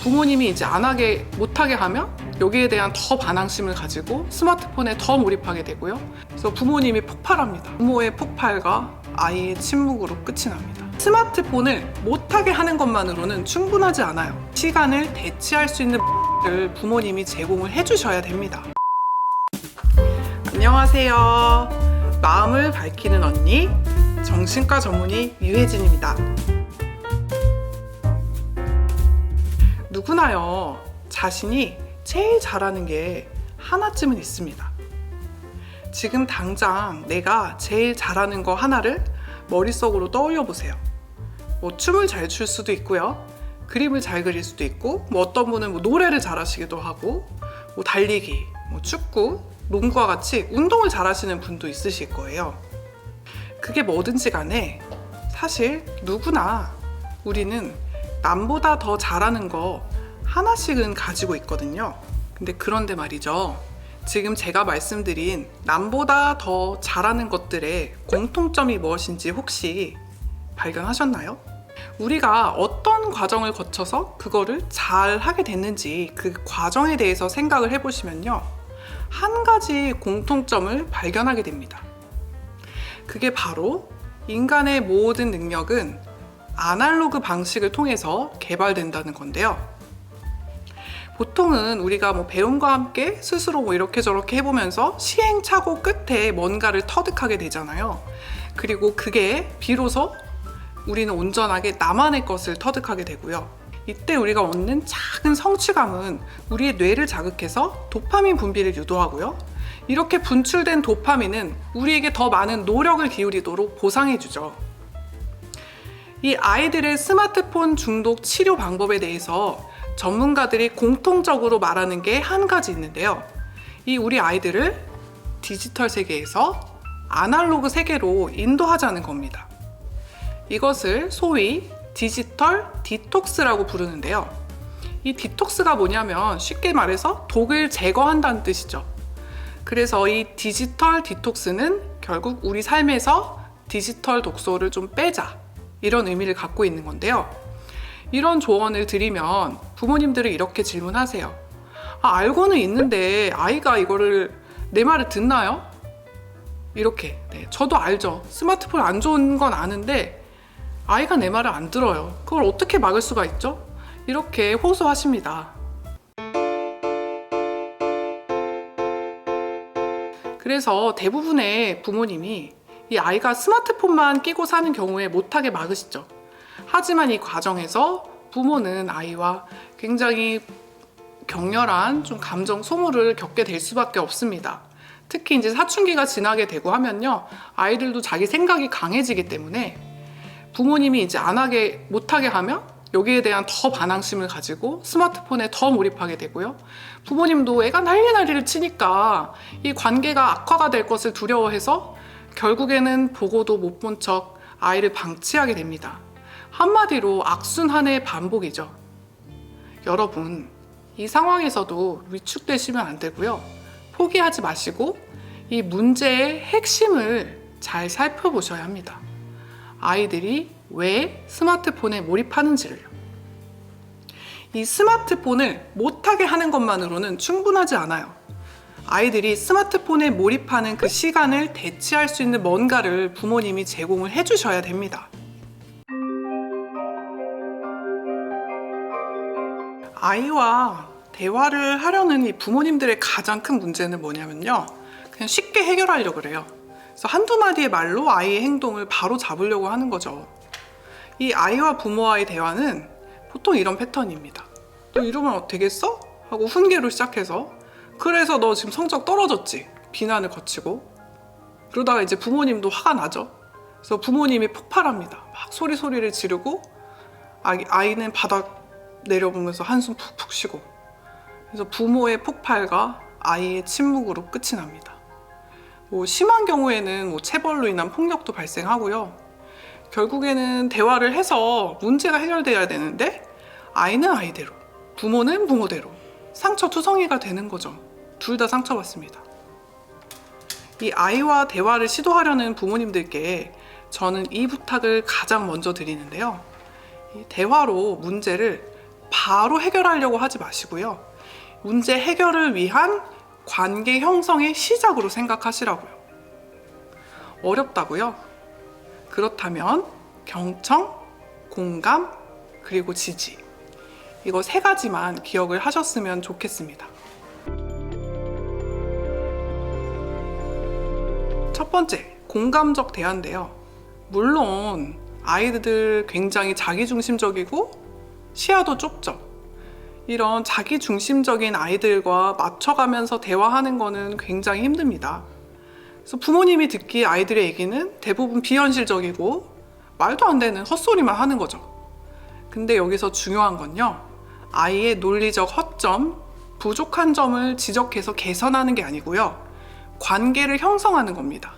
부모님이 이제 못하게 하면 여기에 대한 더 반항심을 가지고 스마트폰에 더 몰입하게 되고요. 그래서 부모님이 폭발합니다. 부모의 폭발과 아이의 침묵으로 끝이 납니다. 스마트폰을 못하게 하는 것만으로는 충분하지 않아요. 시간을 대체할 수 있는 를 부모님이 제공을 해주셔야 됩니다. 안녕하세요. 마음을 밝히는 언니, 정신과 전문의 유혜진입니다. 누구나요, 자신이 제일 잘하는 게 하나쯤은 있습니다. 지금 당장 내가 제일 잘하는 거 하나를 머릿속으로 떠올려 보세요. 춤을 잘 출 수도 있고요. 그림을 잘 그릴 수도 있고, 어떤 분은 노래를 잘하시기도 하고, 달리기, 축구, 농구와 같이 운동을 잘하시는 분도 있으실 거예요. 그게 뭐든지 간에 사실 누구나 우리는 남보다 더 잘하는 거 하나씩은 가지고 있거든요. 근데 그런데 말이죠. 지금 제가 말씀드린 남보다 더 잘하는 것들의 공통점이 무엇인지 혹시 발견하셨나요? 우리가 어떤 과정을 거쳐서 그거를 잘 하게 됐는지 그 과정에 대해서 생각을 해보시면요. 한 가지 공통점을 발견하게 됩니다. 그게 바로 인간의 모든 능력은 아날로그 방식을 통해서 개발된다는 건데요. 보통은 우리가 배움과 함께 스스로 이렇게 저렇게 해보면서 시행착오 끝에 뭔가를 터득하게 되잖아요. 그리고 그게 비로소 우리는 온전하게 나만의 것을 터득하게 되고요. 이때 우리가 얻는 작은 성취감은 우리의 뇌를 자극해서 도파민 분비를 유도하고요. 이렇게 분출된 도파민은 우리에게 더 많은 노력을 기울이도록 보상해주죠. 이 아이들의 스마트폰 중독 치료 방법에 대해서 전문가들이 공통적으로 말하는 게 한 가지 있는데요. 이 우리 아이들을 디지털 세계에서 아날로그 세계로 인도하자는 겁니다. 이것을 소위 디지털 디톡스라고 부르는데요. 이 디톡스가 뭐냐면 쉽게 말해서 독을 제거한다는 뜻이죠. 그래서 이 디지털 디톡스는 결국 우리 삶에서 디지털 독소를 좀 빼자, 이런 의미를 갖고 있는 건데요. 이런 조언을 드리면 부모님들은 이렇게 질문하세요. 알고는 있는데 아이가 이거를 내 말을 듣나요? 이렇게. 저도 알죠. 스마트폰 안 좋은 건 아는데 아이가 내 말을 안 들어요. 그걸 어떻게 막을 수가 있죠? 이렇게 호소하십니다. 그래서 대부분의 부모님이 이 아이가 스마트폰만 끼고 사는 경우에 못하게 막으시죠. 하지만 이 과정에서 부모는 아이와 굉장히 격렬한 좀 감정 소모를 겪게 될 수밖에 없습니다. 특히 이제 사춘기가 지나게 되고 하면요, 아이들도 자기 생각이 강해지기 때문에 부모님이 이제 못하게 하면 여기에 대한 더 반항심을 가지고 스마트폰에 더 몰입하게 되고요. 부모님도 애가 난리를 치니까 이 관계가 악화가 될 것을 두려워해서 결국에는 보고도 못 본 척 아이를 방치하게 됩니다. 한마디로 악순환의 반복이죠. 여러분, 이 상황에서도 위축되시면 안 되고요. 포기하지 마시고 이 문제의 핵심을 잘 살펴보셔야 합니다. 아이들이 왜 스마트폰에 몰입하는지를요. 이 스마트폰을 못하게 하는 것만으로는 충분하지 않아요. 아이들이 스마트폰에 몰입하는 그 시간을 대체할 수 있는 뭔가를 부모님이 제공을 해주셔야 됩니다. 아이와 대화를 하려는 이 부모님들의 가장 큰 문제는 뭐냐면요. 그냥 쉽게 해결하려고 그래요. 그래서 한두 마디의 말로 아이의 행동을 바로 잡으려고 하는 거죠. 이 아이와 부모와의 대화는 보통 이런 패턴입니다. 너 이러면 되겠어? 하고 훈계로 시작해서, 그래서 너 지금 성적 떨어졌지? 비난을 거치고, 그러다가 이제 부모님도 화가 나죠. 그래서 부모님이 폭발합니다. 막 소리를 지르고 아이는 바닥 내려보면서 한숨 푹푹 쉬고, 그래서 부모의 폭발과 아이의 침묵으로 끝이 납니다. 심한 경우에는 체벌로 인한 폭력도 발생하고요. 결국에는 대화를 해서 문제가 해결돼야 되는데 아이는 아이대로, 부모는 부모대로 상처투성이가 되는 거죠. 둘 다 상처받습니다. 이 아이와 대화를 시도하려는 부모님들께 저는 이 부탁을 가장 먼저 드리는데요. 이 대화로 문제를 바로 해결하려고 하지 마시고요. 문제 해결을 위한 관계 형성의 시작으로 생각하시라고요. 어렵다고요? 그렇다면 경청, 공감, 그리고 지지. 이거 3가지만 기억을 하셨으면 좋겠습니다. 첫 번째, 공감적 대화인데요. 물론 아이들 굉장히 자기중심적이고 시야도 좁죠. 이런 자기중심적인 아이들과 맞춰가면서 대화하는 거는 굉장히 힘듭니다. 그래서 부모님이 듣기에 아이들의 얘기는 대부분 비현실적이고 말도 안 되는 헛소리만 하는 거죠. 근데 여기서 중요한 건요, 아이의 논리적 허점, 부족한 점을 지적해서 개선하는 게 아니고요, 관계를 형성하는 겁니다.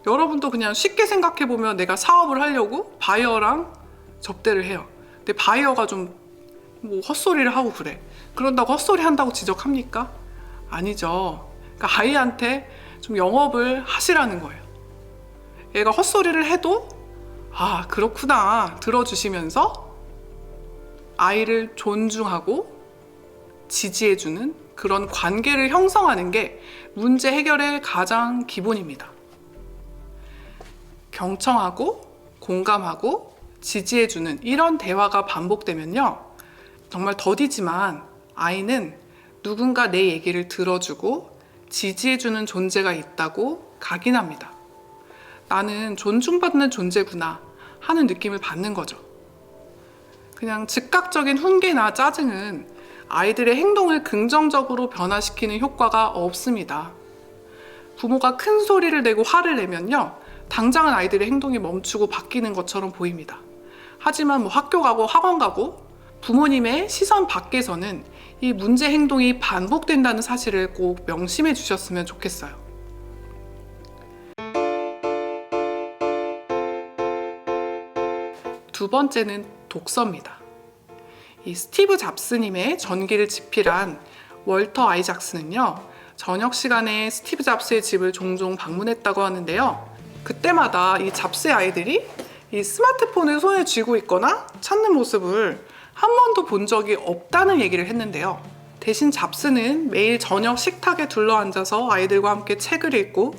여러분도 그냥 쉽게 생각해보면 내가 사업을 하려고 바이어랑 접대를 해요. 근데 바이어가 좀 헛소리를 하고 그래. 그런다고 헛소리 한다고 지적합니까? 아니죠. 그러니까 아이한테 좀 영업을 하시라는 거예요. 얘가 헛소리를 해도 아, 그렇구나 들어주시면서 아이를 존중하고 지지해주는 그런 관계를 형성하는 게 문제 해결의 가장 기본입니다. 경청하고 공감하고 지지해주는 이런 대화가 반복되면요, 정말 더디지만 아이는 누군가 내 얘기를 들어주고 지지해주는 존재가 있다고 각인합니다. 나는 존중받는 존재구나 하는 느낌을 받는 거죠. 그냥 즉각적인 훈계나 짜증은 아이들의 행동을 긍정적으로 변화시키는 효과가 없습니다. 부모가 큰 소리를 내고 화를 내면요, 당장은 아이들의 행동이 멈추고 바뀌는 것처럼 보입니다. 하지만 학교 가고 학원 가고 부모님의 시선 밖에서는 이 문제 행동이 반복된다는 사실을 꼭 명심해 주셨으면 좋겠어요. 두 번째는 독서입니다. 이 스티브 잡스님의 전기를 집필한 월터 아이작스는요, 저녁 시간에 스티브 잡스의 집을 종종 방문했다고 하는데요, 그때마다 이 잡스의 아이들이 이 스마트폰을 손에 쥐고 있거나 찾는 모습을 한 번도 본 적이 없다는 얘기를 했는데요, 대신 잡스는 매일 저녁 식탁에 둘러앉아서 아이들과 함께 책을 읽고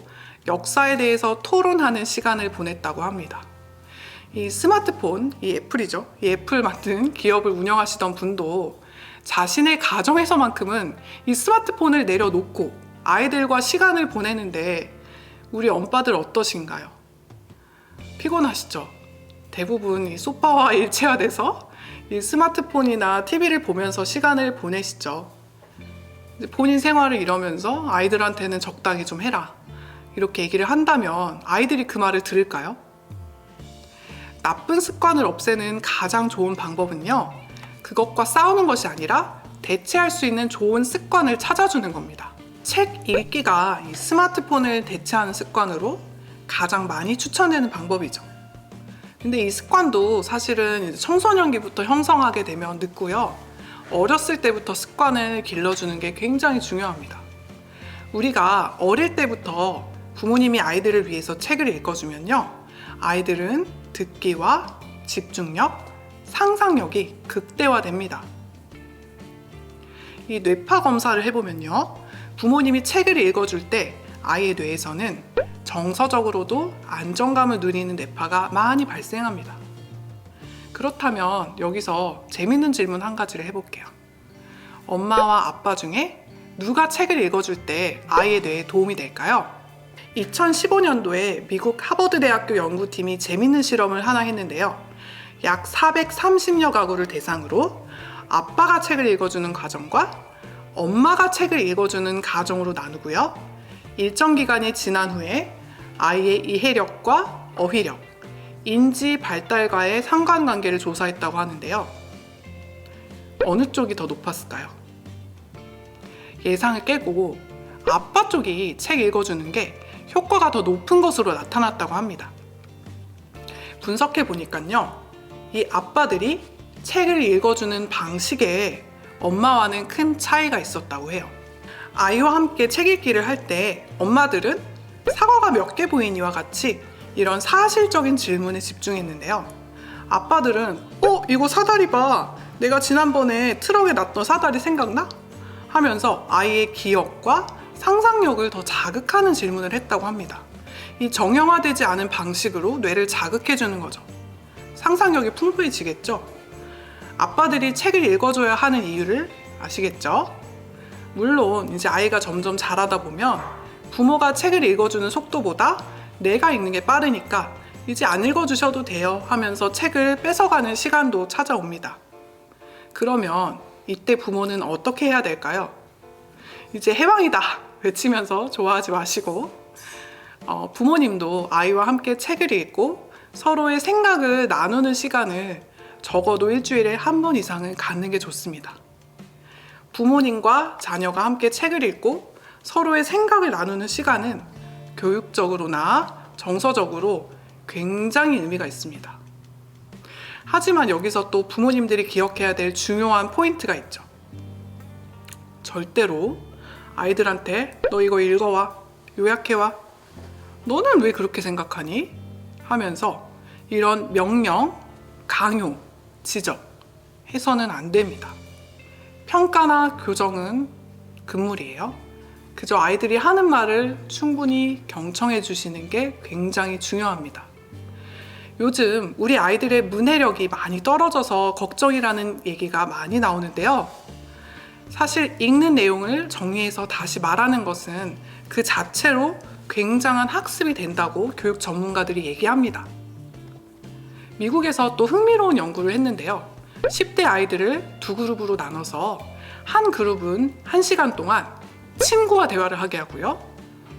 역사에 대해서 토론하는 시간을 보냈다고 합니다. 이 스마트폰, 이 애플이죠. 이 애플 만든 기업을 운영하시던 분도 자신의 가정에서만큼은 이 스마트폰을 내려놓고 아이들과 시간을 보내는데 우리 엄빠들 어떠신가요? 피곤하시죠? 대부분 이 소파와 일체화돼서 이 스마트폰이나 TV를 보면서 시간을 보내시죠. 본인 생활을 이러면서 아이들한테는 적당히 좀 해라, 이렇게 얘기를 한다면 아이들이 그 말을 들을까요? 나쁜 습관을 없애는 가장 좋은 방법은요, 그것과 싸우는 것이 아니라 대체할 수 있는 좋은 습관을 찾아주는 겁니다. 책 읽기가 이 스마트폰을 대체하는 습관으로 가장 많이 추천되는 방법이죠. 근데 이 습관도 사실은 이제 청소년기부터 형성하게 되면 늦고요, 어렸을 때부터 습관을 길러주는 게 굉장히 중요합니다. 우리가 어릴 때부터 부모님이 아이들을 위해서 책을 읽어주면요, 아이들은 듣기와 집중력, 상상력이 극대화됩니다. 이 뇌파 검사를 해보면요, 부모님이 책을 읽어줄 때 아이의 뇌에서는 정서적으로도 안정감을 누리는 뇌파가 많이 발생합니다. 그렇다면 여기서 재밌는 질문 한 가지를 해볼게요. 엄마와 아빠 중에 누가 책을 읽어줄 때 아이의 뇌에 도움이 될까요? 2015년도에 미국 하버드 대학교 연구팀이 재밌는 실험을 하나 했는데요, 약 430여 가구를 대상으로 아빠가 책을 읽어주는 가정과 엄마가 책을 읽어주는 가정으로 나누고요, 일정 기간이 지난 후에 아이의 이해력과 어휘력, 인지 발달과의 상관관계를 조사했다고 하는데요, 어느 쪽이 더 높았을까요? 예상을 깨고 아빠 쪽이 책 읽어주는 게 효과가 더 높은 것으로 나타났다고 합니다. 분석해 보니까요, 이 아빠들이 책을 읽어주는 방식에 엄마와는 큰 차이가 있었다고 해요. 아이와 함께 책 읽기를 할 때 엄마들은 사과가 몇 개 보이니와 같이 이런 사실적인 질문에 집중했는데요, 아빠들은 이거 사다리 봐, 내가 지난번에 트럭에 놨던 사다리 생각나? 하면서 아이의 기억과 상상력을 더 자극하는 질문을 했다고 합니다. 이 정형화되지 않은 방식으로 뇌를 자극해주는 거죠. 상상력이 풍부해지겠죠? 아빠들이 책을 읽어줘야 하는 이유를 아시겠죠? 물론 이제 아이가 점점 자라다 보면 부모가 책을 읽어주는 속도보다 내가 읽는 게 빠르니까 이제 안 읽어주셔도 돼요 하면서 책을 뺏어가는 시간도 찾아옵니다. 그러면 이때 부모는 어떻게 해야 될까요? 이제 해방이다 외치면서 좋아하지 마시고 부모님도 아이와 함께 책을 읽고 서로의 생각을 나누는 시간을 적어도 일주일에 한 번 이상은 갖는 게 좋습니다. 부모님과 자녀가 함께 책을 읽고 서로의 생각을 나누는 시간은 교육적으로나 정서적으로 굉장히 의미가 있습니다. 하지만 여기서 또 부모님들이 기억해야 될 중요한 포인트가 있죠. 절대로 아이들한테 너 이거 읽어와, 요약해와, 너는 왜 그렇게 생각하니? 하면서 이런 명령, 강요, 지적 해서는 안 됩니다. 평가나 교정은 금물이에요. 그저 아이들이 하는 말을 충분히 경청해 주시는 게 굉장히 중요합니다. 요즘 우리 아이들의 문해력이 많이 떨어져서 걱정이라는 얘기가 많이 나오는데요. 사실 읽는 내용을 정리해서 다시 말하는 것은 그 자체로 굉장한 학습이 된다고 교육 전문가들이 얘기합니다. 미국에서 또 흥미로운 연구를 했는데요. 10대 아이들을 두 그룹으로 나눠서 한 그룹은 1시간 동안 친구와 대화를 하게 하고요.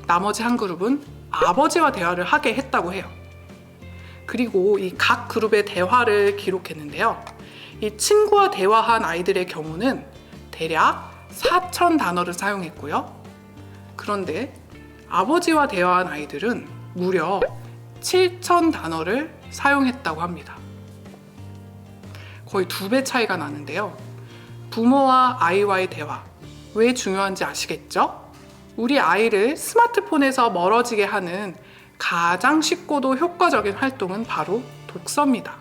나머지 한 그룹은 아버지와 대화를 하게 했다고 해요. 그리고 이 각 그룹의 대화를 기록했는데요. 이 친구와 대화한 아이들의 경우는 대략 4,000단어를 사용했고요. 그런데 아버지와 대화한 아이들은 무려 7,000단어를 사용했다고 합니다. 거의 2배 차이가 나는데요. 부모와 아이와의 대화, 왜 중요한지 아시겠죠? 우리 아이를 스마트폰에서 멀어지게 하는 가장 쉽고도 효과적인 활동은 바로 독서입니다.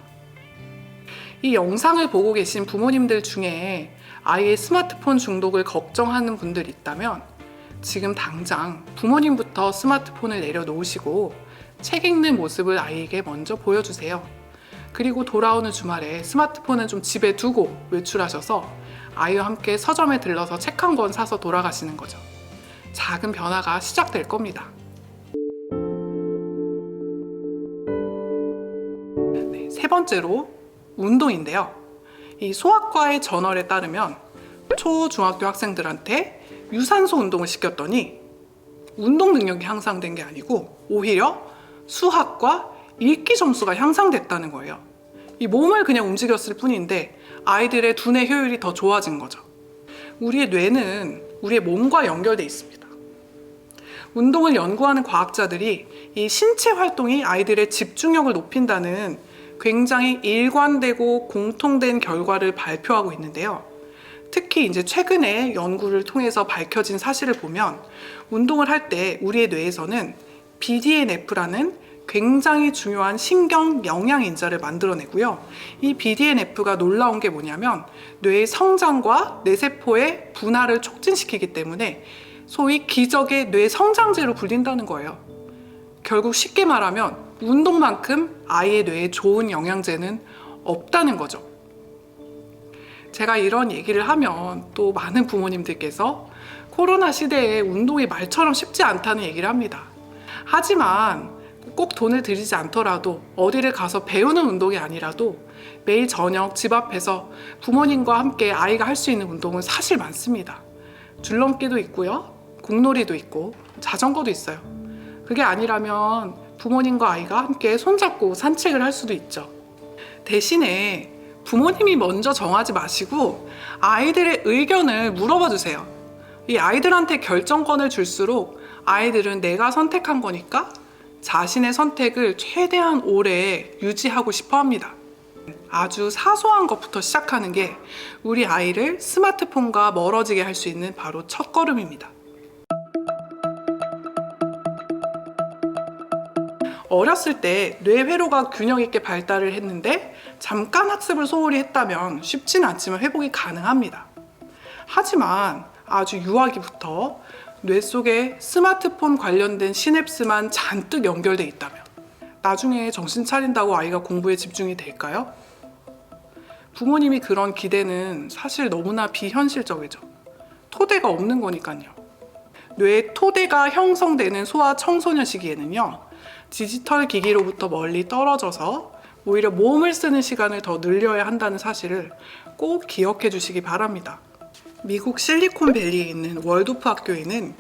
이 영상을 보고 계신 부모님들 중에 아이의 스마트폰 중독을 걱정하는 분들 있다면 지금 당장 부모님부터 스마트폰을 내려놓으시고 책 읽는 모습을 아이에게 먼저 보여주세요. 그리고 돌아오는 주말에 스마트폰은 좀 집에 두고 외출하셔서 아이와 함께 서점에 들러서 책 한 권 사서 돌아가시는 거죠. 작은 변화가 시작될 겁니다. 네, 세 번째로 운동인데요. 이 소아과의 저널에 따르면 초, 중학교 학생들한테 유산소 운동을 시켰더니 운동 능력이 향상된 게 아니고 오히려 수학과 읽기 점수가 향상됐다는 거예요. 이 몸을 그냥 움직였을 뿐인데 아이들의 두뇌 효율이 더 좋아진 거죠. 우리의 뇌는 우리의 몸과 연결돼 있습니다. 운동을 연구하는 과학자들이 이 신체 활동이 아이들의 집중력을 높인다는 굉장히 일관되고 공통된 결과를 발표하고 있는데요. 특히 이제 최근에 연구를 통해서 밝혀진 사실을 보면 운동을 할 때 우리의 뇌에서는 BDNF라는 굉장히 중요한 신경 영양인자를 만들어내고요. 이 BDNF가 놀라운 게 뭐냐면 뇌의 성장과 뇌세포의 분할을 촉진시키기 때문에 소위 기적의 뇌 성장제로 불린다는 거예요. 결국 쉽게 말하면 운동만큼 아이의 뇌에 좋은 영양제는 없다는 거죠. 제가 이런 얘기를 하면 또 많은 부모님들께서 코로나 시대에 운동이 말처럼 쉽지 않다는 얘기를 합니다. 하지만 꼭 돈을 들이지 않더라도 어디를 가서 배우는 운동이 아니라도 매일 저녁 집 앞에서 부모님과 함께 아이가 할 수 있는 운동은 사실 많습니다. 줄넘기도 있고요, 공놀이도 있고 자전거도 있어요. 그게 아니라면 부모님과 아이가 함께 손잡고 산책을 할 수도 있죠. 대신에 부모님이 먼저 정하지 마시고 아이들의 의견을 물어봐 주세요. 이 아이들한테 결정권을 줄수록 아이들은 내가 선택한 거니까 자신의 선택을 최대한 오래 유지하고 싶어 합니다. 아주 사소한 것부터 시작하는 게 우리 아이를 스마트폰과 멀어지게 할 수 있는 바로 첫걸음입니다. 어렸을 때 뇌회로가 균형 있게 발달을 했는데 잠깐 학습을 소홀히 했다면 쉽지는 않지만 회복이 가능합니다. 하지만 아주 유아기부터 뇌 속에 스마트폰 관련된 시냅스만 잔뜩 연결돼 있다면 나중에 정신 차린다고 아이가 공부에 집중이 될까요? 부모님이 그런 기대는 사실 너무나 비현실적이죠. 토대가 없는 거니까요. 뇌 토대가 형성되는 소아 청소년 시기에는요, 디지털 기기로부터 멀리 떨어져서 오히려 몸을 쓰는 시간을 더 늘려야 한다는 사실을 꼭 기억해 주시기 바랍니다. 미국 실리콘밸리에 있는 월도프 학교에는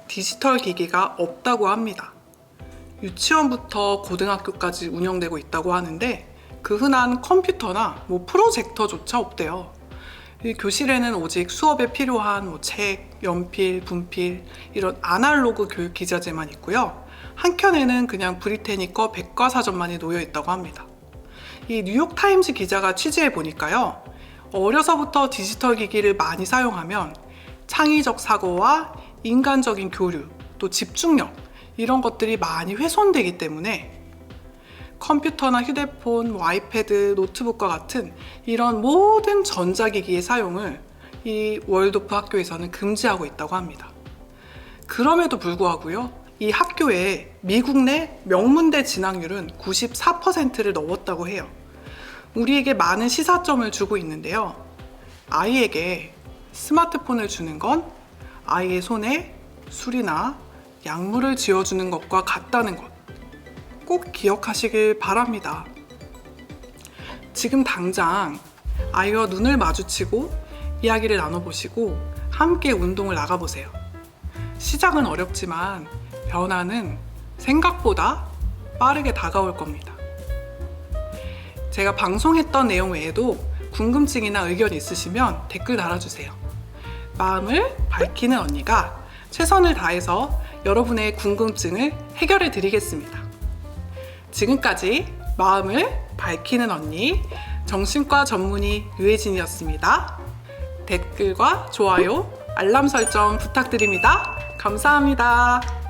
디지털 기기가 없다고 합니다. 유치원부터 고등학교까지 운영되고 있다고 하는데 그 흔한 컴퓨터나 프로젝터조차 없대요. 이 교실에는 오직 수업에 필요한 책, 연필, 분필 이런 아날로그 교육 기자재만 있고요. 한켠에는 그냥 브리테니커 백과사전만이 놓여 있다고 합니다. 이 뉴욕타임즈 기자가 취재해 보니까요, 어려서부터 디지털 기기를 많이 사용하면 창의적 사고와 인간적인 교류, 또 집중력 이런 것들이 많이 훼손되기 때문에 컴퓨터나 휴대폰, 아이패드, 노트북과 같은 이런 모든 전자기기의 사용을 이 월도프 학교에서는 금지하고 있다고 합니다. 그럼에도 불구하고요, 이 학교에 미국 내 명문대 진학률은 94%를 넘었다고 해요. 우리에게 많은 시사점을 주고 있는데요. 아이에게 스마트폰을 주는 건 아이의 손에 술이나 약물을 쥐어주는 것과 같다는 것 꼭 기억하시길 바랍니다. 지금 당장 아이와 눈을 마주치고 이야기를 나눠보시고 함께 운동을 나가보세요. 시작은 어렵지만 변화는 생각보다 빠르게 다가올 겁니다. 제가 방송했던 내용 외에도 궁금증이나 의견 있으시면 댓글 달아주세요. 마음을 밝히는 언니가 최선을 다해서 여러분의 궁금증을 해결해 드리겠습니다. 지금까지 마음을 밝히는 언니 정신과 전문의 유혜진이었습니다. 댓글과 좋아요, 알람 설정 부탁드립니다. 감사합니다.